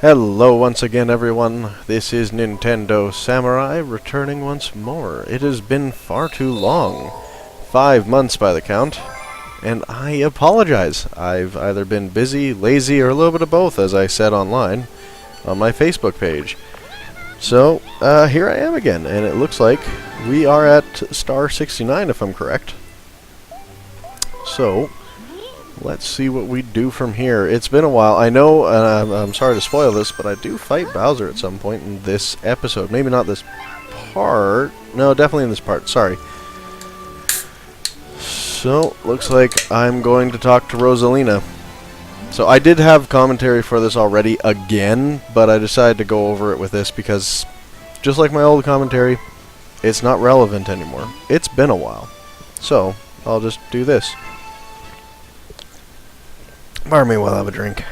Hello once again, everyone. This is Nintendo Samurai returning once more. It has been far too long. 5 months by the count. And I apologize. I've either been busy, lazy, or a little bit of both, as I said online on my Facebook page. So, here I am again, and it looks like we are at star 69, if I'm correct. So, let's see what we do from here. It's been a while. I know, I'm sorry to spoil this, but I do fight Bowser at some point in this episode. Maybe not this part. No, definitely in this part. Sorry. So, looks like I'm going to talk to Rosalina. So, I did have commentary for this already again, but I decided to go over it with this because, just like my old commentary, it's not relevant anymore. It's been a while. So, I'll just do this. Pardon me while I have a drink.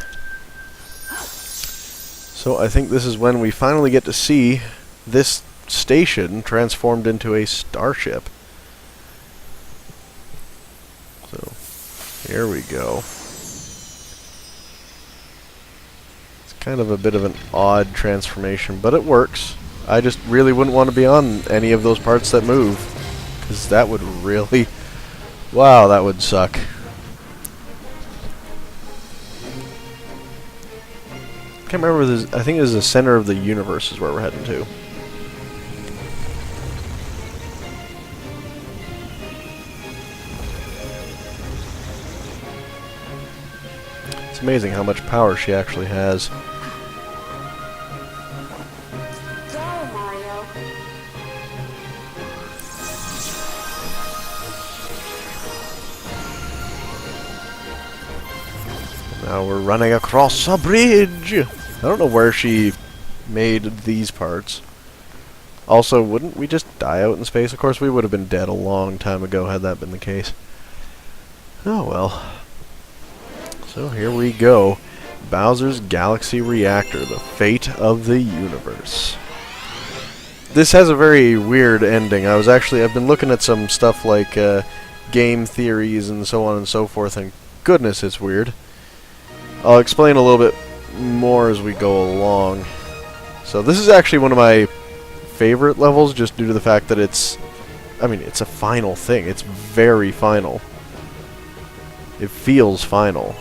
So I think this is when we finally get to see this station transformed into a starship. So, here we go. It's kind of a bit of an odd transformation, but it works. I just really wouldn't want to be on any of those parts that move, because that would really... wow, that would suck. I can't remember this. I think this is the center of the universe is where we're heading to. It's amazing how much power she actually has. Go, Mario. Now we're running across a bridge. I don't know where she made these parts. Also, wouldn't we just die out in space? Of course, we would have been dead a long time ago had that been the case. Oh well. So here we go. Bowser's Galaxy Reactor, the fate of the universe. This has a very weird ending. I've been looking at some stuff like game theories and so on and so forth, and goodness, it's weird. I'll explain a little bit more as we go along. So this is actually one of my favorite levels, just due to the fact that it's a final thing. It's very final. It feels final.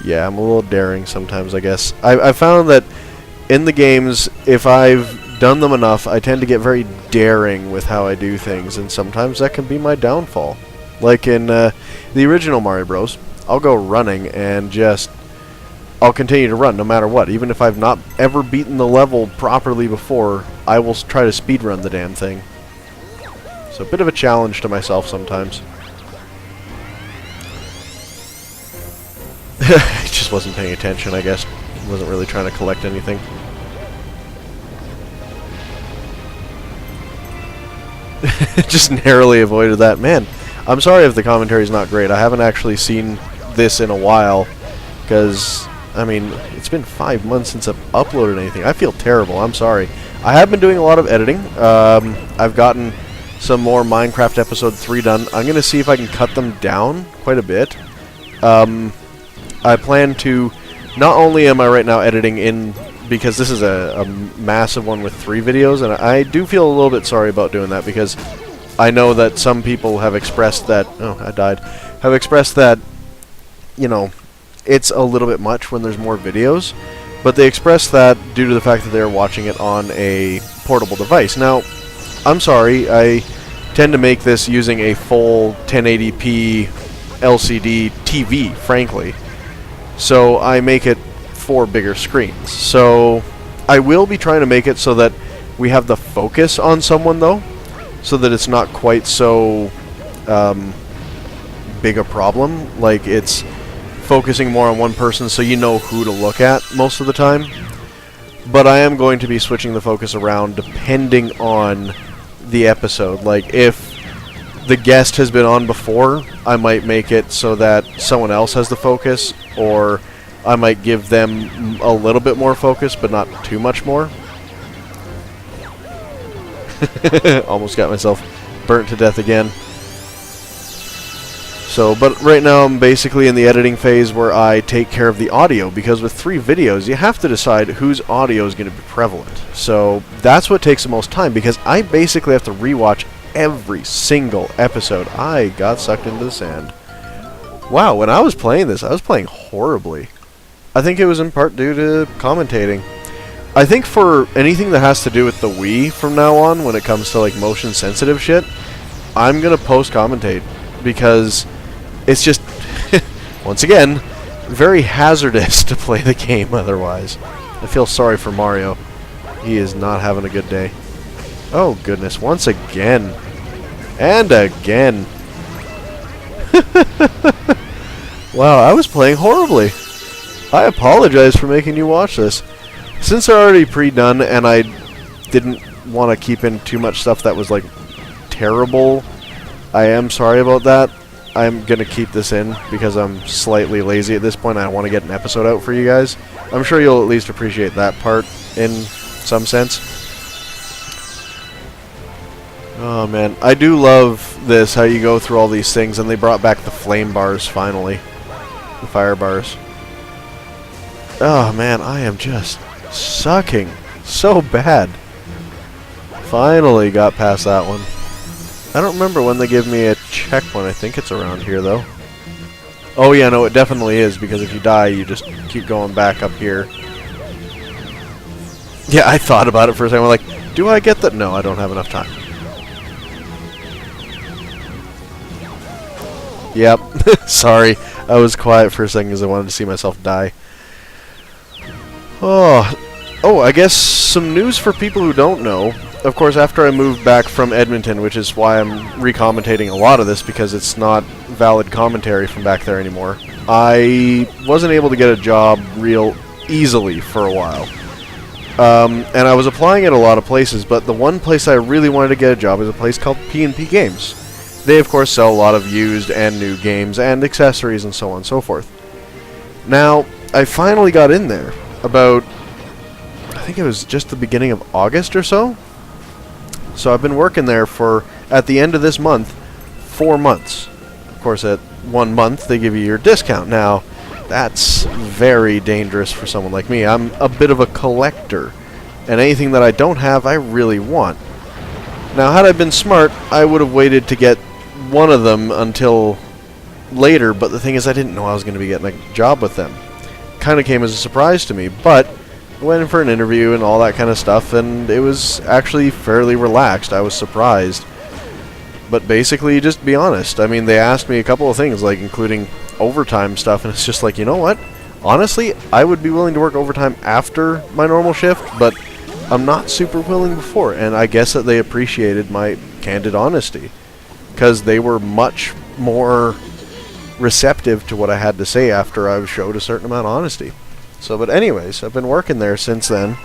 Yeah, I'm a little daring sometimes, I guess. I found that in the games, if I've done them enough, I tend to get very daring with how I do things, and sometimes that can be my downfall. Like in the original Mario Bros, I'll go running and I'll continue to run no matter what. Even if I've not ever beaten the level properly before, I will try to speedrun the damn thing. So a bit of a challenge to myself sometimes. I just wasn't paying attention, I guess. Wasn't really trying to collect anything. Just narrowly avoided that. Man, I'm sorry if the commentary is not great. I haven't actually seen this in a while, because, it's been 5 months since I've uploaded anything. I feel terrible. I'm sorry. I have been doing a lot of editing. I've gotten some more Minecraft Episode 3 done. I'm going to see if I can cut them down quite a bit. I plan to... Not only am I right now editing in... because this is a massive one with 3 videos, and I do feel a little bit sorry about doing that, because I know that some people have expressed that... oh, I died. Have expressed that, it's a little bit much when there's more videos, but they express that due to the fact that they're watching it on a portable device. Now, I'm sorry, I tend to make this using a full 1080p LCD TV, frankly. So I make it for bigger screens. So I will be trying to make it so that we have the focus on someone, though, so that it's not quite so big a problem. Like, it's focusing more on one person so you know who to look at most of the time. But I am going to be switching the focus around depending on the episode. Like, if the guest has been on before, I might make it so that someone else has the focus, or I might give them a little bit more focus, but not too much more. Almost got myself burnt to death again. So, but right now I'm basically in the editing phase where I take care of the audio, because with 3 videos, you have to decide whose audio is going to be prevalent. So that's what takes the most time, because I basically have to rewatch every single episode. I got sucked into the sand. Wow, when I was playing this, I was playing horribly. I think it was in part due to commentating. I think for anything that has to do with the Wii from now on, when it comes to like motion sensitive shit, I'm going to post commentate, because it's just, once again, very hazardous to play the game otherwise. I feel sorry for Mario. He is not having a good day. Oh goodness, once again. And again. Wow, I was playing horribly. I apologize for making you watch this. Since they're already pre-done and I didn't want to keep in too much stuff that was like terrible, I am sorry about that. I'm going to keep this in because I'm slightly lazy at this point. I want to get an episode out for you guys. I'm sure you'll at least appreciate that part in some sense. Oh man, I do love this, how you go through all these things, and they brought back the flame bars finally. The fire bars. Oh man, I am just sucking so bad. Finally got past that one. I don't remember when they give me a checkpoint. I think it's around here, though. Oh, yeah, no, it definitely is, because if you die, you just keep going back up here. Yeah, I thought about it for a second. I'm like, do I get that? No, I don't have enough time. Yep. Sorry. I was quiet for a second because I wanted to see myself die. Oh, I guess some news for people who don't know. Of course, after I moved back from Edmonton, which is why I'm re-commentating a lot of this, because it's not valid commentary from back there anymore, I wasn't able to get a job real easily for a while. And I was applying at a lot of places, but the one place I really wanted to get a job is a place called P&P Games. They, of course, sell a lot of used and new games and accessories and so on and so forth. Now, I finally got in there about, I think it was just the beginning of August or so. So I've been working there for, at the end of this month, 4 months. Of course, at 1 month, they give you your discount. Now, that's very dangerous for someone like me. I'm a bit of a collector, and anything that I don't have, I really want. Now, had I been smart, I would have waited to get one of them until later, but the thing is, I didn't know I was going to be getting a job with them. Kind of came as a surprise to me, but I went in for an interview and all that kind of stuff, and it was actually fairly relaxed. I was surprised. But basically, just be honest. I mean, they asked me a couple of things, like including overtime stuff, and it's just like, you know what? Honestly, I would be willing to work overtime after my normal shift, but I'm not super willing before, and I guess that they appreciated my candid honesty, because they were much more receptive to what I had to say after I showed a certain amount of honesty. So, but anyways, I've been working there since then,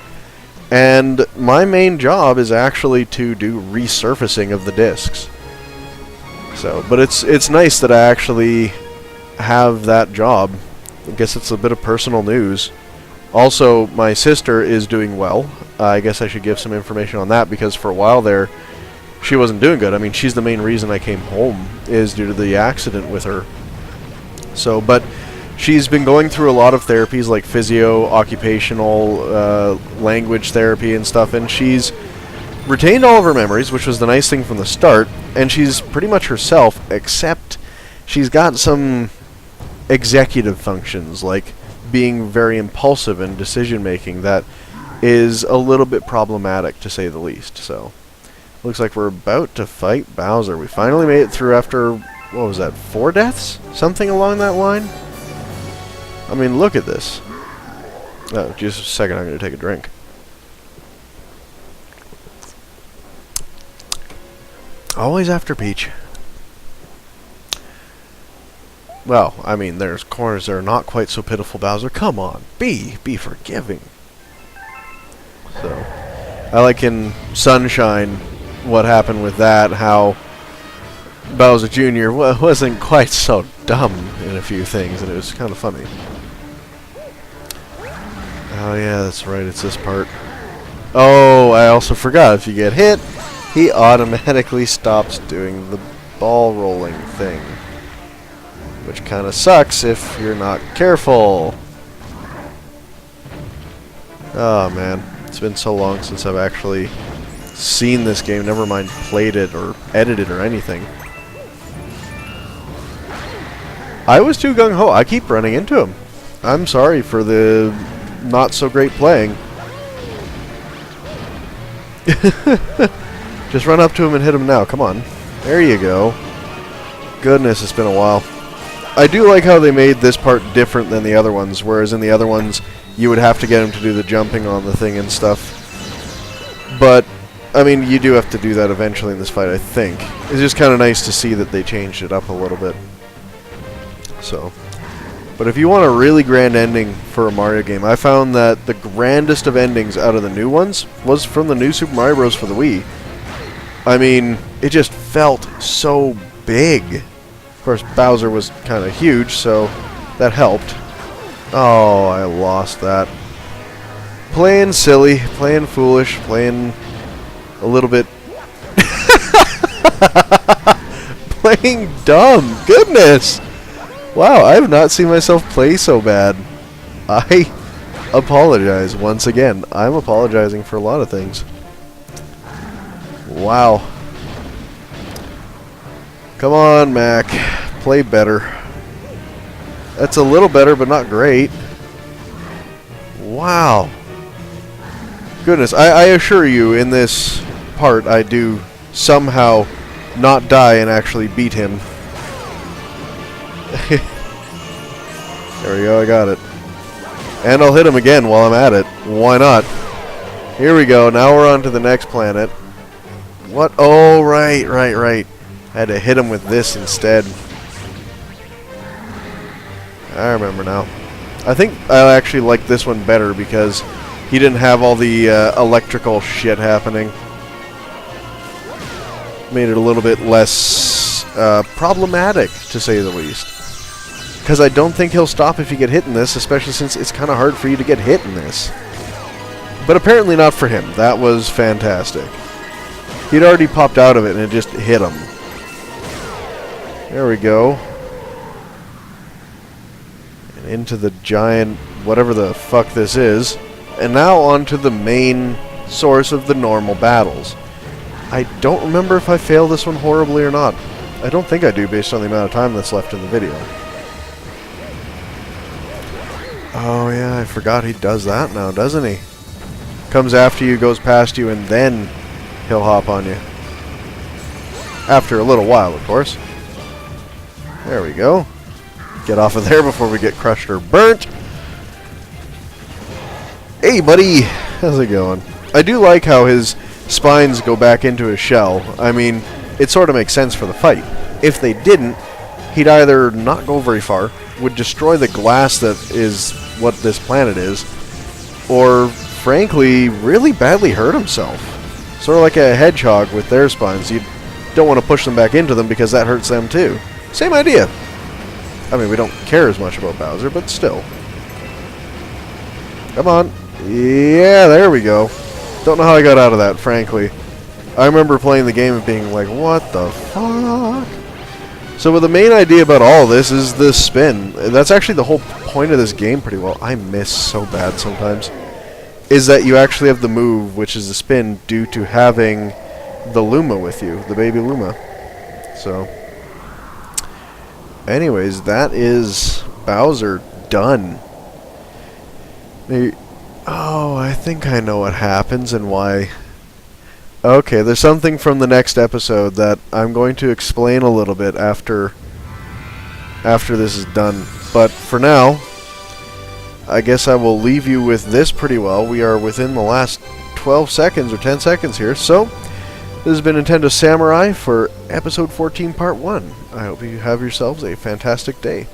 and my main job is actually to do resurfacing of the discs. So, but it's nice that I actually have that job. I guess it's a bit of personal news. Also, my sister is doing well. I guess I should give some information on that, because for a while there, she wasn't doing good. I mean, she's the main reason I came home, is due to the accident with her. So, but she's been going through a lot of therapies, like physio, occupational, language therapy and stuff, and she's retained all of her memories, which was the nice thing from the start, and she's pretty much herself, except she's got some executive functions, like being very impulsive in decision-making, that is a little bit problematic, to say the least. So, looks like we're about to fight Bowser. We finally made it through after, what was that, 4 deaths? Something along that line? I mean, look at this. Oh, just a second, I'm going to take a drink. Always after Peach. Well, I mean, there's corners that are not quite so pitiful, Bowser. Come on, be forgiving. So, I like in Sunshine what happened with that, how Bowser Jr. Wasn't quite so dumb in a few things, and it was kind of funny. Oh yeah, that's right, it's this part. Oh, I also forgot, if you get hit, he automatically stops doing the ball rolling thing. which kind of sucks if you're not careful. Oh man, it's been so long since I've actually seen this game, never mind played it or edited or anything. I was too gung-ho. I keep running into him. I'm sorry for the not so great playing. Just run up to him and hit him now. Come on. There you go. Goodness, it's been a while. I do like how they made this part different than the other ones, whereas in the other ones you would have to get him to do the jumping on the thing and stuff. But, I mean, you do have to do that eventually in this fight, I think. It's just kind of nice to see that they changed it up a little bit. So, but if you want a really grand ending for a Mario game, I found that the grandest of endings out of the new ones was from the new Super Mario Bros. For the Wii. I mean, it just felt so big. Of course, Bowser was kind of huge, so that helped. Oh, I lost that. Playing silly, playing foolish, playing a little bit... playing dumb. Goodness! Wow, I have not seen myself play so bad. I apologize once again. I'm apologizing for a lot of things. Wow. Come on, Mac. Play better. That's a little better, but not great. Wow. Goodness, I assure you, in this part, I do somehow not die and actually beat him. There we go, I got it. And I'll hit him again while I'm at it. Why not? Here we go, now we're on to the next planet. What? Oh, right. I had to hit him with this instead. I remember now. I think I actually like this one better because he didn't have all the electrical shit happening. Made it a little bit less problematic, to say the least. Because I don't think he'll stop if you get hit in this, especially since it's kind of hard for you to get hit in this. But apparently not for him. That was fantastic. He'd already popped out of it and it just hit him. There we go. And into the giant, whatever the fuck this is. And now on to the main source of the normal battles. I don't remember if I fail this one horribly or not. I don't think I do based on the amount of time that's left in the video. Oh yeah, I forgot he does that now, doesn't he? Comes after you, goes past you, and then he'll hop on you. After a little while, of course. There we go. Get off of there before we get crushed or burnt. Hey, buddy! How's it going? I do like how his spines go back into his shell. I mean, it sort of makes sense for the fight. If they didn't, he'd either not go very far, would destroy the glass that is what this planet is, or, frankly, really badly hurt himself. Sort of like a hedgehog with their spines. You don't want to push them back into them because that hurts them too. Same idea. I mean, we don't care as much about Bowser, but still. Come on. Yeah, there we go. Don't know how I got out of that, frankly. I remember playing the game and being like, what the fuck? So the main idea about all this is the spin. That's actually the whole point of this game pretty well. I miss so bad sometimes. Is that you actually have the move, which is the spin, due to having the Luma with you, the baby Luma. So, anyways, that is Bowser done. Oh, I think I know what happens and why. Okay, there's something from the next episode that I'm going to explain a little bit after this is done. But for now, I guess I will leave you with this pretty well. We are within the last 12 seconds or 10 seconds here. So, this has been Nintendo Samurai for episode 14 part 1. I hope you have yourselves a fantastic day.